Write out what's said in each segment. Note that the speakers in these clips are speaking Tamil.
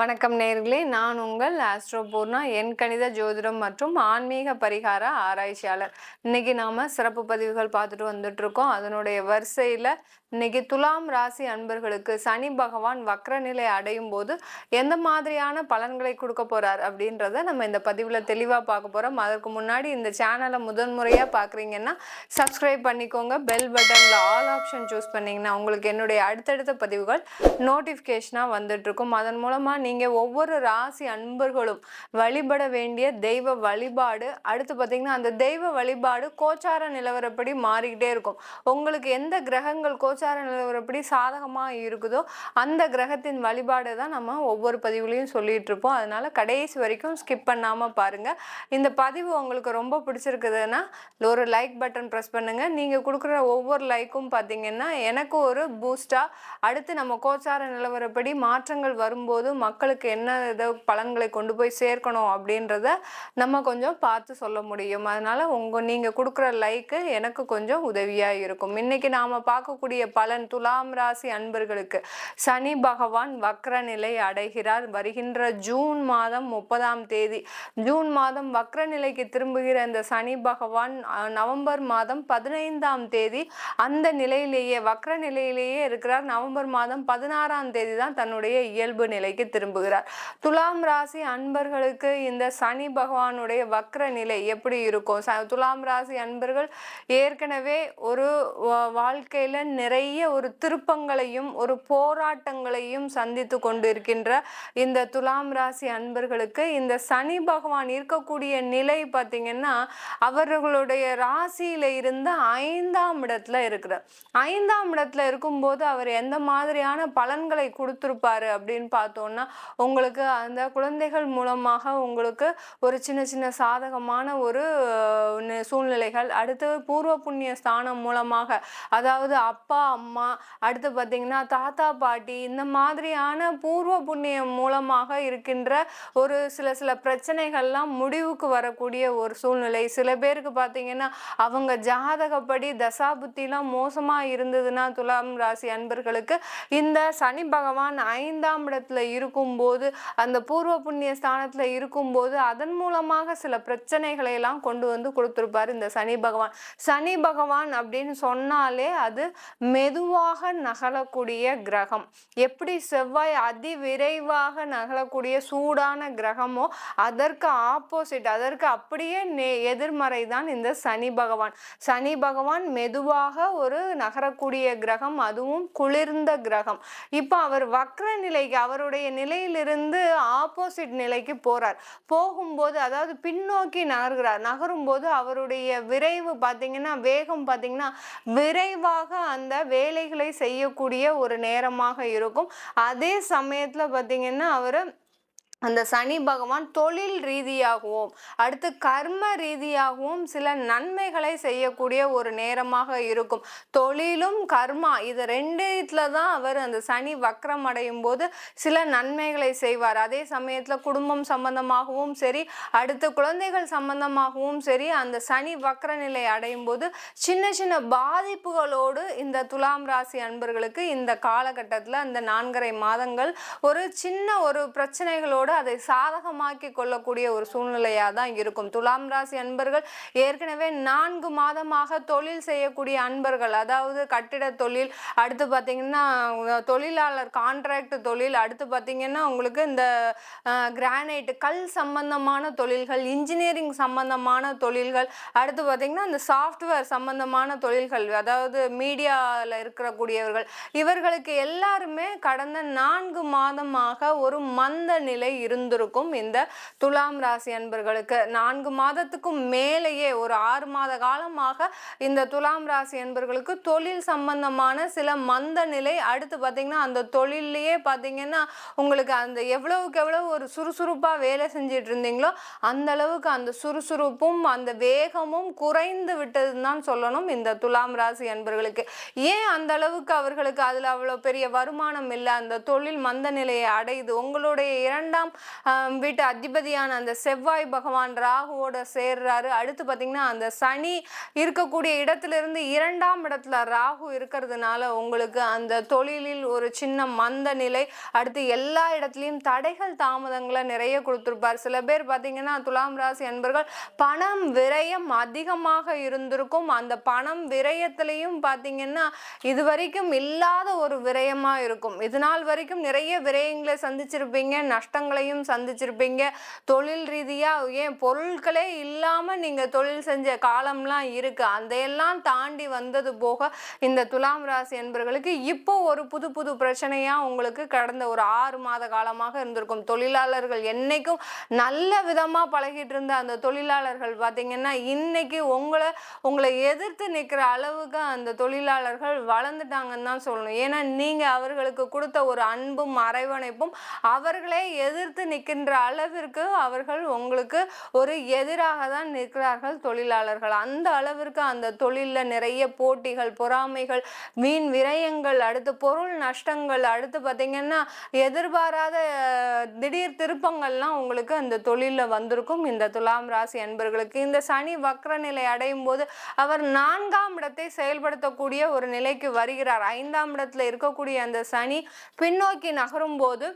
வணக்கம் நேயர்களே, நான் உங்கள் ஆஸ்ட்ரோ பூர்ணா. எண்கணித ஜோதிடம் மற்றும் ஆன்மீக பரிகார ஆராய்ச்சியாளர். இன்னைக்கு நாம சிறப்பு பதிவுகள் பார்த்துட்டு வந்துட்டு இருக்கோம். அதனுடைய வரிசையில இன்னைக்கு துலாம் ராசி அன்பர்களுக்கு சனி பகவான் வக்ர நிலை அடையும் போது எந்த மாதிரியான பலன்களை கொடுக்க போறார் அப்படின்றத நம்ம இந்த பதிவுல தெளிவா பார்க்க போறோம். அதற்கு முன்னாடி இந்த சேனலை முதன்முறையா பார்க்குறீங்கன்னா சப்ஸ்கிரைப் பண்ணிக்கோங்க. பெல் பட்டன்ல ஆல் ஆப்ஷன் சூஸ் பண்ணீங்கன்னா உங்களுக்கு என்னுடைய அடுத்தடுத்த பதிவுகள் நோட்டிஃபிகேஷனா வந்துட்டு இருக்கும். அதன் மூலமா நீங்க ஒவ்வொரு ராசி அன்பர்களும் வழிபட வேண்டிய தெய்வ வழிபாடு, அடுத்து பார்த்தீங்கன்னா அந்த தெய்வ வழிபாடு கோச்சார நிலவரப்படி மாறிக்கிட்டே இருக்கும். உங்களுக்கு எந்த கிரகங்கள் கோச்சார நிலவரப்படி சாதகமா இருக்குதோ அந்த கிரகத்தின் வழிபாடு தான் நம்ம ஒவ்வொரு பதிவுலையும் சொல்லிட்டு இருப்போம். அதனால கடைசி வரைக்கும் ஸ்கிப் பண்ணாம பாருங்க. இந்த பதிவு உங்களுக்கு ரொம்ப பிடிச்சிருக்குதுன்னா ஒரு லைக் பட்டன் ப்ரெஸ் பண்ணுங்க. நீங்க கொடுக்குற ஒவ்வொரு லைக்கும் பார்த்தீங்கன்னா எனக்கு ஒரு பூஸ்டா அடுத்து நம்ம கோச்சார நிலவரப்படி மாற்றங்கள் வரும்போது மக்களுக்கு என்ன பலன்களை கொண்டு போய் சேர்க்கணும் அப்படின்றத நம்ம கொஞ்சம் பார்த்து சொல்ல முடியும். அதனால நீங்க கொடுக்குற லைக்கு எனக்கு கொஞ்சம் உதவியா இருக்கும். இன்னைக்கு நாம பார்க்கக்கூடிய பலன் துலாம் ராசி அன்பர்களுக்கு சனி பகவான் வக்ர நிலை அடைகிறார். வருகின்ற ஜூன் மாதம் 30ஆம் தேதி ஜூன் மாதம் வக்ர நிலைக்கு திரும்புகிற இந்த சனி பகவான் நவம்பர் மாதம் 15ஆம் தேதி அந்த நிலையிலேயே வக்ர நிலையிலேயே இருக்கிறார். நவம்பர் மாதம் 16ஆம் தேதி தான் தன்னுடைய இயல்பு நிலைக்கு திரும்புகிறார். துலாம் ராசி அன்பர்களுக்கு இந்த சனி பகவானுடைய வக்ர நிலை எப்படி இருக்கும்? துலாம் ராசி அன்பர்கள் ஏற்கனவே ஒரு வாழ்க்கையில நிறைய ஒரு திருப்பங்களையும் ஒரு போராட்டங்களையும் சந்தித்து கொண்டு இருக்கின்ற இந்த துலாம் ராசி அன்பர்களுக்கு இந்த சனி பகவான் இருக்கக்கூடிய நிலை பார்த்தீங்கன்னா அவர்களுடைய ராசியில இருந்து 5ஆம் இடத்துல இருக்கிறார். 5ஆம் இடத்துல இருக்கும்போது அவர் எந்த மாதிரியான பலன்களை கொடுத்துருப்பாரு அப்படின்னு பார்த்தோம்னா, உங்களுக்கு அந்த குழந்தைகள் மூலமாக உங்களுக்கு ஒரு சின்ன சின்ன சாதகமான ஒரு சூழ்நிலைகள், அடுத்து பூர்வ புண்ணிய ஸ்தானம் மூலமாக, அதாவது அப்பா அம்மா, அடுத்து பார்த்தீங்கன்னா தாத்தா பாட்டி, இந்த மாதிரியான பூர்வ புண்ணியம் மூலமாக இருக்கின்ற ஒரு சில பிரச்சனைகள்லாம் முடிவுக்கு வரக்கூடிய ஒரு சூழ்நிலை. சில பேருக்கு பார்த்தீங்கன்னா அவங்க ஜாதகப்படி தசாபுத்திலாம் மோசமா இருந்ததுன்னா துலாம் ராசி அன்பர்களுக்கு இந்த சனி பகவான் 5ஆம் இடத்துல இருக்கும்போது அந்த பூர்வ புண்ணிய ஸ்தானத்துல இருக்கும்போது அதன் மூலமாக சில பிரச்சனைகளை எல்லாம் கொண்டு வந்து கொடுத்திருப்பாரு இந்த சனி பகவான். சனி பகவான் அப்படின்னு சொன்னாலே அது மெதுவாக நகலக்கூடிய கிரகம். எப்படி செவ்வாய் அதிவிரைவாக நகலக்கூடிய சூடான கிரகமோ அதற்கு ஆப்போசிட், அதற்கு அப்படியே எதிர்மறை தான் இந்த சனி பகவான். சனி பகவான் மெதுவாக ஒரு நகரக்கூடிய கிரகம், அதுவும் குளிர்ந்த கிரகம். இப்போ அவர் வக்ர நிலைக்கு அவருடைய நிலையிலிருந்து ஆப்போசிட் நிலைக்கு போறார். போகும்போது அதாவது பின்னோக்கி நகரும்போது அவருடைய விரைவு பார்த்தீங்கன்னா வேகம் பார்த்தீங்கன்னா விரைவாக அந்த வேலைகளை செய்யக்கூடிய ஒரு நேரமாக இருக்கும். அதே சமயத்துல பார்த்தீங்கன்னா அவர் அந்த சனி பகவான் தொழில் ரீதியாகவும் அடுத்து கர்ம ரீதியாகவும் சில நன்மைகளை செய்யக்கூடிய ஒரு நேரமாக இருக்கும். தொழிலும் கர்மா இது ரெண்டுத்துல தான் அவர் அந்த சனி வக்ரம் அடையும் போது சில நன்மைகளை செய்வார். அதே சமயத்துல குடும்பம் சம்பந்தமாகவும் சரி, அடுத்து குழந்தைகள் சம்பந்தமாகவும் சரி, அந்த சனி வக்ர நிலை அடையும் போது சின்ன சின்ன பாதிப்புகளோடு இந்த துலாம் ராசி அன்பர்களுக்கு இந்த காலகட்டத்துல அந்த 4.5 மாதங்கள் ஒரு சின்ன ஒரு பிரச்சனைகளோடு அதை சாதகமாக்கி கொள்ளக்கூடிய ஒரு சூழ்நிலையா தான் இருக்கும். துலாம் ராசி அன்பர்கள் ஏற்கனவே 4 மாதமாக தொழில் செய்யக்கூடிய அன்பர்கள், அதாவது கட்டிட தொழில், அடுத்து பார்த்தீங்கன்னா தொழிலாளர் கான்ட்ராக்ட் தொழில், அடுத்து பார்த்தீங்கன்னா உங்களுக்கு இந்த கிரானைட் கல் சம்பந்தமான தொழில்கள், இன்ஜினியரிங் சம்பந்தமான தொழில்கள், அடுத்து பார்த்தீங்கன்னா இந்த சாஃப்ட்வேர் சம்பந்தமான தொழில்கள், அதாவது மீடியாவில் இருக்கக்கூடியவர்கள், இவர்களுக்கு எல்லாருமே கடந்த 4 மாதமாக ஒரு மந்த நிலை இருந்திருக்கும். இந்த துலாம் ராசி அன்பர்களுக்கு 4 மாதத்துக்கும் மேலேயே ஒரு 6 மாத காலமாக இந்த துலாம் ராசி அன்பர்களுக்கு தொழில் சம்பந்தமான சில மந்த நிலை. அடுத்து பார்த்தீங்கன்னா அந்த தொழிலையே பார்த்தீங்கன்னா உங்களுக்கு அந்த எவ்வளவுக்கு எவ்வளவு ஒரு சுறுசுறுப்பாக வேலை செஞ்சிட்டு இருந்தீங்களோ அந்த அளவுக்கு அந்த சுறுசுறுப்பும் அந்த வேகமும் குறைந்து விட்டதுன்னு தான் சொல்லணும் இந்த துலாம் ராசி அன்பர்களுக்கு. ஏன் அந்த அளவுக்கு அவர்களுக்கு அதில் அவ்வளோ பெரிய வருமானம் இல்லை, அந்த தொழில் மந்த நிலையை அடையுது? உங்களுடைய 2ஆம் வீட்டு அதிபதியான அந்த செவ்வாய் பகவான் ராகுவோட சேர்றாரு. அடுத்து பார்த்தீங்கன்னா அந்த சனி இருக்கக்கூடிய இடத்திலிருந்து 2ஆம் இடத்துல ராகு இருக்கிறதுனால உங்களுக்கு அந்த தொழிலில் ஒரு சின்ன மந்த நிலை, அடுத்து எல்லா இடத்துலையும் தடைகள் தாமதங்களை நிறைய கொடுத்துருப்பார். சில பேர் பார்த்தீங்கன்னா துலாம் ராசி அன்பர்கள் பணம் விரயம் அதிகமாக இருந்திருக்கும். அந்த பணம் விரயத்திலையும் பார்த்தீங்கன்னா இதுவரைக்கும் இல்லாத ஒரு விரயமா இருக்கும். இது நாள் வரைக்கும் நிறைய விரயங்களை சந்திச்சிருப்பீங்க, நஷ்டங்களையும் சந்திச்சிருப்பீங்க. தொழில் ரீதியா ஏன் பொருட்களே இல்லாம நீங்க தொழில் செஞ்ச காலம்லாம் இருக்கு. அதையெல்லாம் தாண்டி வந்தது போக இந்த துலாம் ராசி என்பர்களுக்கு இப்போ ஒரு புது புது பிரச்சனையா உங்களுக்கு கடந்த ஒரு 6 மாத காலமாக இருந்திருக்கும். தொழிலாளர்கள் என்னைக்கும் நல்ல விதமா பழகிட்டு இருந்த அந்த தொழிலாளர்கள் பார்த்தீங்கன்னா இன்னைக்கு உங்களை எதிர்த்து நிற்கிற அளவுக்கு அந்த தொழிலாளர்கள் வளர்ந்துட்டாங்கன்னு தான் சொல்லணும். ஏன்னா நீங்க அவர்களுக்கு கொடுத்த ஒரு அன்பும் அரவணைப்பும் அவர்களை எதிர்த்து நிற்கின்ற அளவிற்கு அவர்கள் உங்களுக்கு ஒரு எதிராக தான் நிற்கிறார்கள் தொழிலாளர்கள். அந்த அளவிற்கு அந்த தொழிலில் நிறைய போட்டிகள், பொறாமைகள், வீண் விரயங்கள், அடுத்து பொருள் நஷ்டங்கள், அடுத்து பார்த்தீங்கன்னா எதிர்பாராத திடீர் திருப்பங்கள்லாம் உங்களுக்கு அந்த தொழிலில் வந்திருக்கும். இந்த துலாம் ராசி அன்பர்களுக்கு இந்த சனி வக்ர நிலை அடையும் போது அவர் 4ஆம் இடத்தை செயல்படுத்தக்கூடிய ஒரு நிலைக்கு வருகிறார். 5ஆம் இடத்துல இருக்கக்கூடிய அந்த சனி பின்னோக்கி நகரும் போது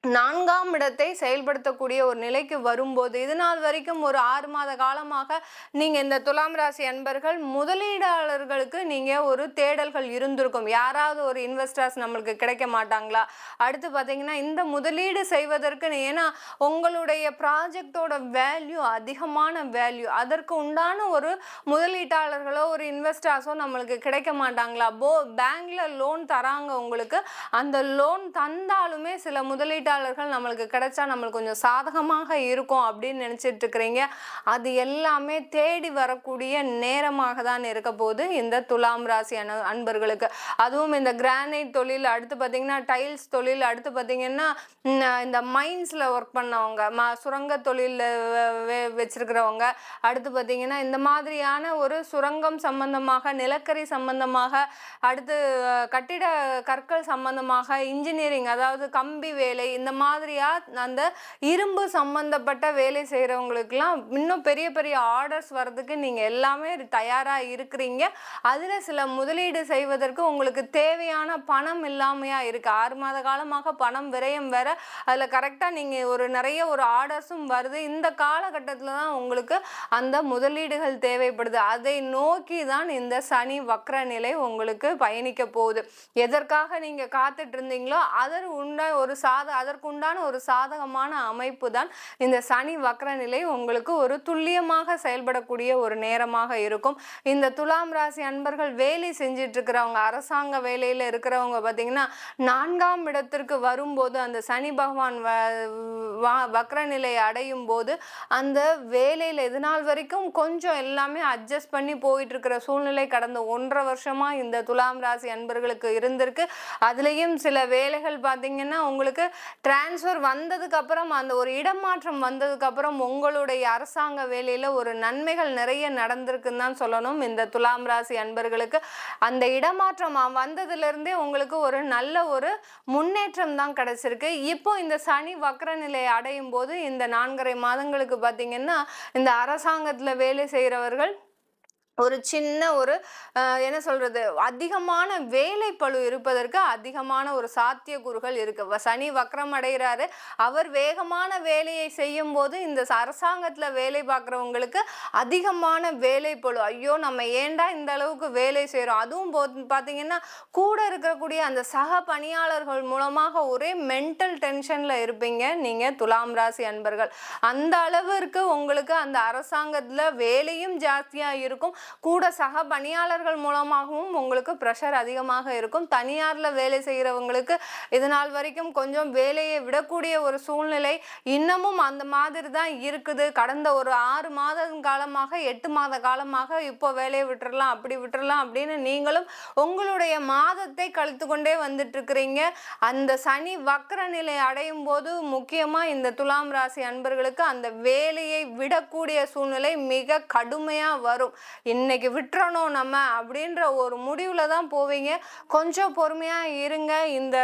4ஆம் இடத்தை செயல்படுத்தக்கூடிய ஒரு நிலைக்கு வரும்போது இது நாள் வரைக்கும் ஒரு 6 மாத காலமாக நீங்க இந்த துலாம் ராசி அன்பர்கள் முதலீடாளர்களுக்கு நீங்க ஒரு தேடல்கள் இருந்திருக்கும். யாராவது ஒரு இன்வெஸ்டர்ஸ் நம்மளுக்கு கிடைக்க மாட்டாங்களா? அடுத்து பார்த்தீங்கன்னா இந்த முதலீடு செய்வதற்கு ஏன்னா உங்களுடைய ப்ராஜெக்டோட வேல்யூ அதிகமான வேல்யூ, அதற்கு உண்டான ஒரு முதலீட்டாளர்களோ ஒரு இன்வெஸ்டர்ஸோ நம்மளுக்கு கிடைக்க மாட்டாங்களா? பேங்க்ல லோன் தராங்க உங்களுக்கு, அந்த லோன் தந்தாலுமே சில முதலீட்டாளர்கள் நம்மளுக்கு கிடைச்சா நம்மளுக்கு கொஞ்சம் சாதகமாக இருக்கும் அப்படின்னு நினைச்சிட்டு இருக்கிறீங்க. அது எல்லாமே தேடி வரக்கூடிய நேரமாக தான் இருக்க போது இந்த துலாம் ராசி அன்பர்களுக்கு. அதுவும் இந்த கிரானைட் தொழில், அடுத்து பார்த்தீங்கன்னா டைல்ஸ் தொழில், அடுத்து பார்த்தீங்கன்னா இந்த மைன்ஸ்ல ஒர்க் பண்ணவங்க, சுரங்க தொழில் வச்சிருக்கிறவங்க, அடுத்து பார்த்தீங்கன்னா இந்த மாதிரியான ஒரு சுரங்கம் சம்பந்தமாக, நிலக்கரி சம்பந்தமாக, அடுத்து கட்டிட கற்கள் சம்பந்தமாக, இன்ஜினியரிங் அதாவது கம்பி வேலை, இந்த மாதிரியா அந்த இரும்பு சம்பந்தப்பட்ட வேலை செய்கிறவங்களுக்குலாம் இன்னும் பெரிய பெரிய ஆர்டர்ஸ் வர்றதுக்கு நீங்கள் எல்லாமே தயாராக இருக்கிறீங்க. அதில் சில முதலீடு செய்வதற்கு உங்களுக்கு தேவையான பணம் இல்லாமையா இருக்குது. 6 மாத காலமாக பணம் விரயம் வேற, அதில் கரெக்டாக நீங்கள் நிறைய ஒரு ஆர்டர்ஸும் வருது. இந்த காலகட்டத்தில் தான் உங்களுக்கு அந்த முதலீடுகள் தேவைப்படுது. அதை நோக்கி தான் இந்த சனி வக்ர நிலை உங்களுக்கு பயணிக்க போகுது. எதற்காக நீங்கள் காத்துட்டு இருந்தீங்களோ அதற்குண்டான ஒரு சாதகமான அமைப்பு தான் இந்த சனி வக்ர நிலை உங்களுக்கு ஒரு துல்லியமாக செயல்படக்கூடிய ஒரு நேரமாக இருக்கும். இந்த துலாம் ராசி அன்பர்கள் வேலை செஞ்சிட்டு இருக்கிறவங்க, அரசாங்க வேலையில இருக்கிறவங்க பார்த்தீங்கன்னா 4ஆம் இடத்திற்கு வரும்போது அந்த சனி பகவான் வக்ர நிலை அடையும் போது அந்த வேலையில இது நாள் வரைக்கும் கொஞ்சம் எல்லாமே அட்ஜஸ்ட் பண்ணி போயிட்டு இருக்கிற சூழ்நிலை கடந்த 1.5 வருஷமா இந்த துலாம் ராசி அன்பர்களுக்கு இருந்திருக்கு. அதுலேயும் சில வேலைகள் பார்த்தீங்கன்னா உங்களுக்கு டிரான்ஸ்ஃபர் வந்ததுக்கு அப்புறம், அந்த ஒரு இடமாற்றம் வந்ததுக்கு அப்புறம் உங்களுடைய அரசாங்க வேலையில ஒரு நன்மைகள் நிறைய நடந்திருக்குன்னு தான் சொல்லணும். இந்த துலாம் ராசி அன்பர்களுக்கு அந்த இடமாற்றம் வந்ததுல இருந்தே உங்களுக்கு ஒரு நல்ல ஒரு முன்னேற்றம் தான் கிடைச்சிருக்கு. இப்போ இந்த சனி வக்ர நிலை அடையும் போது இந்த 4.5 மாதங்களுக்கு பார்த்தீங்கன்னா இந்த அரசாங்கத்துல வேலை செய்கிறவர்கள் ஒரு சின்ன ஒரு என்ன சொல்றது, அதிகமான வேலை பளு இருப்பதற்கு அதிகமான ஒரு சாத்தியக்கூறுகள் இருக்கு. சனி வக்ரம் அடைகிறாரு, அவர் வேகமான வேலையை செய்யும் போது இந்த அரசாங்கத்துல வேலை பார்க்குறவங்களுக்கு அதிகமான வேலை பளு. ஐயோ நம்ம ஏண்டா இந்த அளவுக்கு வேலை செய்கிறோம். அதுவும் பார்த்தீங்கன்னா கூட இருக்கக்கூடிய அந்த சக பணியாளர்கள் மூலமாக ஒரே மென்டல் டென்ஷன்ல இருப்பீங்க நீங்க துலாம் ராசி அன்பர்கள். அந்த அளவிற்கு உங்களுக்கு அந்த அரசாங்கத்துல வேலையும் ஜாஸ்தியா இருக்கும், கூட சக பணியாளர்கள் மூலமாகவும் உங்களுக்கு ப்ரெஷர் அதிகமாக இருக்கும். தனியார்ல வேலை செய்கிறவங்களுக்கு இது நாள் வரைக்கும் கொஞ்சம் வேலையை விடக்கூடிய ஒரு சூழ்நிலை இன்னமும் அந்த மாதிரி தான் இருக்குது. கடந்த ஒரு 6 மாத காலமாக 8 மாத காலமாக இப்போ வேலையை விட்டுறலாம் அப்படி விட்டுறலாம் அப்படின்னு நீங்களும் உங்களுடைய மாதத்தை கழித்து கொண்டே வந்துட்டு இருக்கிறீங்க. அந்த சனி வக்ர நிலை அடையும் போது முக்கியமா இந்த துலாம் ராசி அன்பர்களுக்கு அந்த வேலையை விடக்கூடிய சூழ்நிலை மிக கடுமையா வரும். இன்னைக்கு விட்டுறணும் நம்ம அப்படின்ற ஒரு முடிவில் தான் போவீங்க. கொஞ்சம் பொறுமையாக இருங்க. இந்த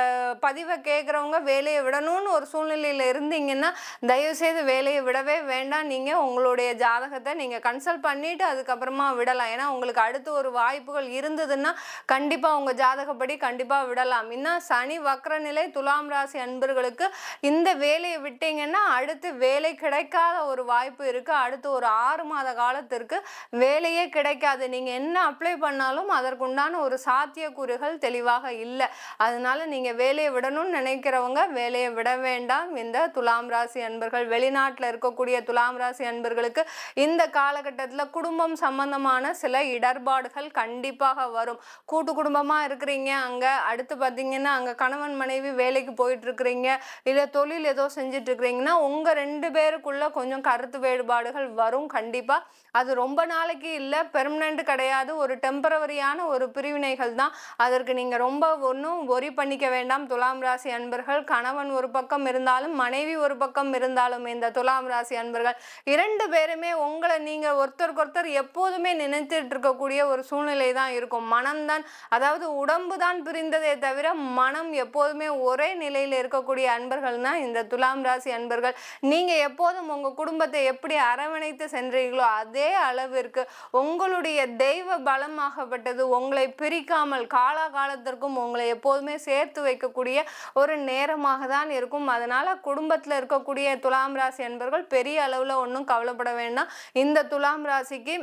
பதிவை கேட்குறவங்க வேலையை விடணும்னு ஒரு சூழ்நிலையில் இருந்தீங்கன்னா தயவுசெய்து வேலையை விடவே வேண்டாம். நீங்கள் உங்களுடைய ஜாதகத்தை நீங்கள் கன்சல்ட் பண்ணிவிட்டு அதுக்கப்புறமா விடலாம். ஏன்னா உங்களுக்கு அடுத்து ஒரு வாய்ப்புகள் இருந்ததுன்னா கண்டிப்பாக உங்கள் ஜாதகப்படி கண்டிப்பாக விடலாம். இன்னும் சனி வக்ர நிலை துலாம் ராசி அன்பர்களுக்கு இந்த வேலையை விட்டீங்கன்னா அடுத்து வேலை கிடைக்காத ஒரு வாய்ப்பு இருக்குது. அடுத்து ஒரு 6 மாத காலத்திற்கு வேலையே கிடைக்காது. நீங்கள் என்ன அப்ளை பண்ணாலும் அதற்குண்டான ஒரு சாத்தியக்கூறுகள் தெளிவாக இல்லை. அதனால நீங்கள் வேலையை விடணும்னு நினைக்கிறவங்க வேலையை விட வேண்டாம். இந்த துலாம் ராசி அன்பர்கள், வெளிநாட்டில் இருக்கக்கூடிய துலாம் ராசி அன்பர்களுக்கு இந்த காலகட்டத்தில் குடும்பம் சம்பந்தமான சில இடர்பாடுகள் கண்டிப்பாக வரும். கூட்டு குடும்பமாக இருக்கிறீங்க, அங்கே அடுத்து பார்த்தீங்கன்னா அங்கே கணவன் மனைவி வேலைக்கு போயிட்டு இருக்கிறீங்க, இல்லை தொழில் ஏதோ செஞ்சுட்டு இருக்கிறீங்கன்னா உங்கள் 2 பேருக்குள்ள கொஞ்சம் கருத்து வேறுபாடுகள் வரும். கண்டிப்பாக அது ரொம்ப நாளைக்கு இல்லை, பெர்மனண்ட் கிடையாது, ஒரு டெம்பரவரியான ஒரு பிரிவினைகள் தான். அதற்கு நீங்கள் ரொம்ப ஒன்றும் ஒரி பண்ணிக்க வேண்டாம். துலாம் ராசி அன்பர்கள், கணவன் ஒரு பக்கம் இருந்தாலும் மனைவி ஒரு பக்கம் இருந்தாலும் இந்த துலாம் ராசி அன்பர்கள் 2 பேருமே உங்களை நீங்கள் ஒருத்தருக்கு எப்போதுமே நினைத்துட்டு இருக்கக்கூடிய ஒரு சூழ்நிலை தான் இருக்கும். மனம்தான், அதாவது உடம்பு தான் பிரிந்ததே தவிர மனம் எப்போதுமே ஒரே நிலையில் இருக்கக்கூடிய அன்பர்கள்னா இந்த துலாம் ராசி அன்பர்கள். நீங்கள் எப்போதும் உங்கள் குடும்பத்தை எப்படி அரவணைத்து சென்றீர்களோ அதே அளவிற்கு உங்களுடைய தெய்வ பலமாகப்பட்டது உங்களை பிரிக்காமல் காலகாலத்திற்கும் உங்களை எப்போதுமே சேர்த்து வைக்கக்கூடிய ஒரு நேரமாக தான் இருக்கும். அதனால குடும்பத்தில் இருக்கக்கூடிய துலாம் ராசி அன்பர்கள் பெரிய அளவில் ஒன்றும் கவலைப்பட வேண்டாம். இந்த துலாம் ராசிக்கு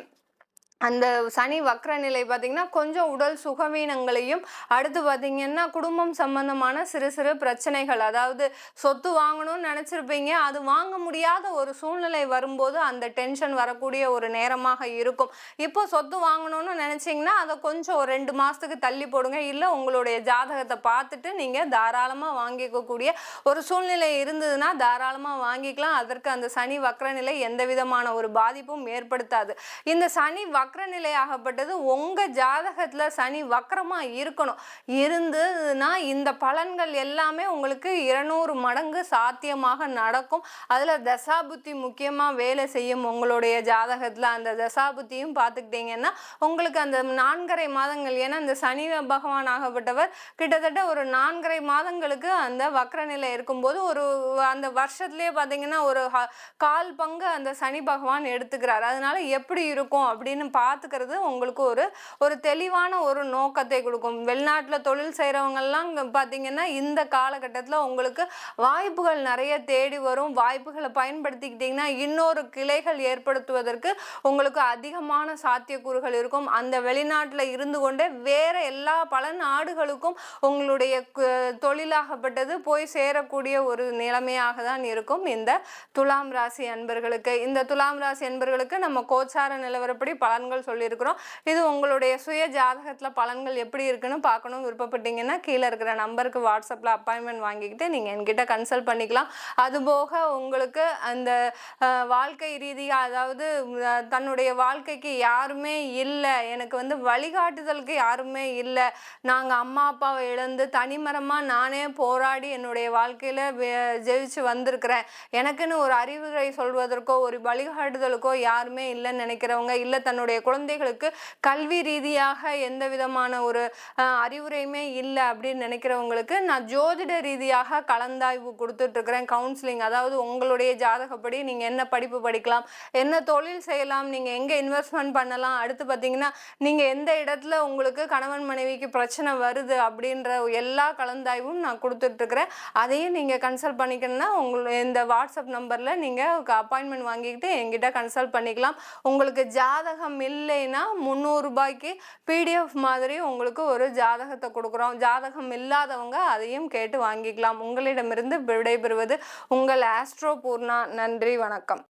அந்த சனி வக்ர நிலை பார்த்தீங்கன்னா கொஞ்சம் உடல் சுகவீனங்களையும், அடுத்து பார்த்தீங்கன்னா குடும்பம் சம்பந்தமான சிறு சிறு பிரச்சனைகள், அதாவது சொத்து வாங்கணும்னு நினச்சிருப்பீங்க, அது வாங்க முடியாத ஒரு சூழ்நிலை வரும்போது அந்த டென்ஷன் வரக்கூடிய ஒரு நேரமாக இருக்கும். இப்போ சொத்து வாங்கணும்னு நினச்சிங்கன்னா அதை கொஞ்சம் ஒரு 2 மாதத்துக்கு தள்ளி போடுங்க. இல்லை உங்களுடைய ஜாதகத்தை பார்த்துட்டு நீங்கள் தாராளமாக வாங்கிக்கக்கூடிய ஒரு சூழ்நிலை இருந்ததுன்னா தாராளமாக வாங்கிக்கலாம். அதற்கு அந்த சனி வக்ர நிலை எந்த விதமான ஒரு பாதிப்பும் ஏற்படுத்தாது. இந்த சனி வக்ரநிலையாகப்பட்டது உங்க ஜாதகத்துல சனி வக்ரமா இருக்கணும். இருந்ததுன்னா இந்த பலன்கள் எல்லாமே உங்களுக்கு 200 மடங்கு சாத்தியமாக நடக்கும். அதுல தசாபுத்தி முக்கியமா வேலை செய்யும். உங்களுடைய ஜாதகத்துல அந்த தசாபுத்தியும் பார்த்துக்கிட்டீங்கன்னா உங்களுக்கு அந்த 4.5 மாதங்கள், ஏன்னா இந்த சனி பகவான் ஆகப்பட்டவர் கிட்டத்தட்ட ஒரு 4.5 மாதங்களுக்கு அந்த வக்ரநிலை இருக்கும்போது ஒரு அந்த வருஷத்துலயே பார்த்தீங்கன்னா ஒரு 1/4 பங்கு அந்த சனி பகவான் எடுத்துக்கிறார். அதனால எப்படி இருக்கும் அப்படின்னு பார்த்துக்கிறது உங்களுக்கு ஒரு தெளிவான ஒரு நோக்கத்தை கொடுக்கும். வெளிநாட்டில் தொழில் செய்கிறவங்கெல்லாம் பார்த்தீங்கன்னா இந்த காலகட்டத்தில் உங்களுக்கு வாய்ப்புகள் நிறைய தேடி வரும். வாய்ப்புகளை பயன்படுத்திக்கிட்டிங்கன்னா இன்னொரு கிளைகள் ஏற்படுத்துவதற்கு உங்களுக்கு அதிகமான சாத்தியக்கூறுகள் இருக்கும். அந்த வெளிநாட்டில் இருந்து கொண்டே வேற எல்லா பல நாடுகளுக்கும் உங்களுடைய தொழிலாகப்பட்டது போய் சேரக்கூடிய ஒரு நிலைமையாக தான் இருக்கும் இந்த துலாம் ராசி அன்பர்களுக்கு. இந்த துலாம் ராசி அன்பர்களுக்கு நம்ம கோச்சார நிலவரப்படி பலன்கள் சொல்லியிருக்கிறோம். இது உங்களுடைய சுய ஜாதகத்தில் பலன்கள் எப்படி இருக்குன்னு பார்க்கணும் விருப்பப்பட்டீங்கன்னா கீழே இருக்கிற நம்பருக்கு வாட்ஸ்அப்பில் அப்பாயின்மெண்ட் வாங்கிக்கிட்டு நீங்கள் என்கிட்ட கன்சல்ட் பண்ணிக்கலாம். அதுபோக உங்களுக்கு அந்த வாழ்க்கை ரீதியாக, அதாவது தன்னுடைய வாழ்க்கைக்கு யாருமே இல்லை, எனக்கு வழிகாட்டுதலுக்கு யாருமே இல்லை, நாங்கள் அம்மா அப்பாவை இழந்து தனிமரமாக நானே போராடி என்னுடைய வாழ்க்கையில் ஜெயிச்சு வந்திருக்கிறேன், எனக்குன்னு ஒரு அறிவுரை சொல்வதற்கோ ஒரு வழிகாட்டுதலுக்கோ யாருமே இல்லைன்னு நினைக்கிறவங்க, இல்லை தன்னுடைய குழந்தைகளுக்கு கல்வி ரீதியாக எந்த விதமான ஒரு அறிவுரையுமே இல்லை அப்படின்னு நினைக்கிறவங்களுக்கு நான் ஜோதிட ரீதியாக கலந்தாய்வு கொடுத்துட்ருக்கிறேன். கவுன்சிலிங், அதாவது உங்களுடைய ஜாதகப்படி நீங்கள் என்ன படிப்பு படிக்கலாம், என்ன தொழில் செய்யலாம், நீங்கள் எங்கே இன்வெஸ்ட்மெண்ட் பண்ணலாம், அடுத்து பார்த்தீங்கன்னா நீங்கள் எந்த இடத்துல உங்களுக்கு கணவன் மனைவிக்கு பிரச்சனை வருது அப்படின்ற எல்லா கலந்தாய்வும் நான் கொடுத்துட்ருக்குறேன். அதையும் நீங்கள் கன்சல்ட் பண்ணிக்கணும்னா இந்த வாட்ஸ்அப் நம்பரில் நீங்கள் அப்பாயின்மெண்ட் வாங்கிக்கிட்டு என்கிட்ட கன்சல்ட் பண்ணிக்கலாம். உங்களுக்கு ஜாதகம் இல்லைன்னா 300 ரூபாய்க்கு பிடிஎஃப் மாதிரி உங்களுக்கு ஒரு ஜாதகத்தை கொடுக்குறோம். ஜாதகம் இல்லாதவங்க அதையும் கேட்டு வாங்கிக்கலாம். உங்களிடமிருந்து விடைபெறுவது உங்கள் ஆஸ்ட்ரோ பூர்ணா. நன்றி, வணக்கம்.